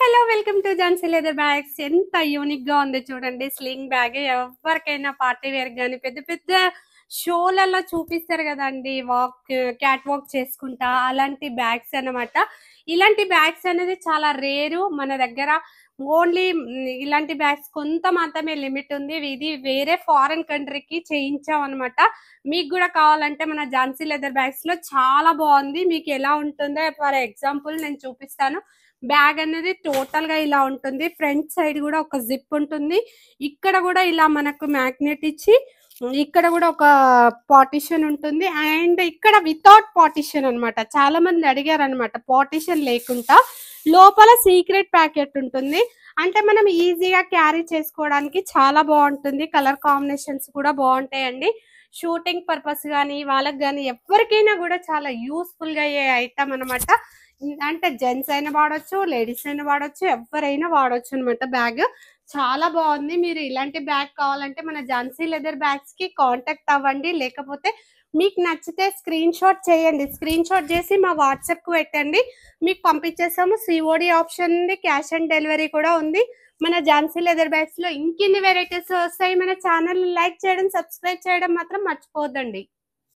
Hello welcome to Jhansi leather bags. ఎంత unique గా ఉంది చూడండి. స్లింగ్ బ్యాగ్ ఎవరికైనా పార్టీ వేర్ గానీ పెద్ద పెద్ద షోలలో చూపిస్తారు కదండి, క్యాట్ వాక్ చేసుకుంటా అలాంటి బ్యాగ్స్ అన్నమాట. ఇలాంటి బ్యాగ్స్ అనేది చాలా రేరు మన దగ్గర. ఓన్లీ ఇలాంటి బ్యాగ్స్ కొంత మాత్రమే లిమిట్ ఉంది. ఇది వేరే ఫారెన్ కంట్రీకి చేయించాం అనమాట. మీకు కూడా కావాలంటే మన ఝాన్సీ లెదర్ బ్యాగ్స్ లో చాలా బాగుంది. మీకు ఎలా ఉంటుందో ఫర్ ఎగ్జాంపుల్ నేను చూపిస్తాను. బ్యాగ్ అనేది టోటల్ గా ఇలా ఉంటుంది. ఫ్రంట్ సైడ్ కూడా ఒక జిప్ ఉంటుంది. ఇక్కడ కూడా ఇలా మనకు మ్యాగ్నెట్ ఇచ్చి ఇక్కడ కూడా ఒక పార్టిషన్ ఉంటుంది. అండ్ ఇక్కడ వితౌట్ పార్టిషన్ అన్నమాట. చాలా మంది అడిగారు అనమాట, పార్టిషన్ లేకుండా లోపల సీక్రెట్ ప్యాకెట్ ఉంటుంది. అంటే మనం ఈజీగా క్యారీ చేసుకోవడానికి చాలా బాగుంటుంది. కలర్ కాంబినేషన్స్ కూడా బాగుంటాయండి. షూటింగ్ పర్పస్ కానీ వాళ్ళకి కానీ ఎవరికైనా కూడా చాలా యూస్ఫుల్ గా అయ్యే ఐటమ్ అనమాట. అంటే జెంట్స్ అయినా వాడొచ్చు, లేడీస్ అయినా వాడొచ్చు, ఎవరైనా వాడొచ్చు అనమాట. బ్యాగ్ చాలా బాగుంది. మీరు ఇలాంటి బ్యాగ్ కావాలంటే మన ఝాన్సీ లెదర్ బ్యాగ్స్ కి కాంటాక్ట్ అవ్వండి. లేకపోతే మీకు నచ్చితే స్క్రీన్ షాట్ చేయండి. స్క్రీన్ షాట్ చేసి మా వాట్సాప్ కు పెట్టండి, మీకు పంపించేసాము. సిఓడి ఆప్షన్ ఉంది, క్యాష్ ఆన్ డెలివరీ కూడా ఉంది. మన ఝాన్సీ లెదర్ బ్యాగ్స్ లో ఇంకెన్ని వెరైటీస్ వస్తాయి. మన ఛానల్ లైక్ చేయడం, సబ్స్క్రైబ్ చేయడం మాత్రం మర్చిపోవద్దండి.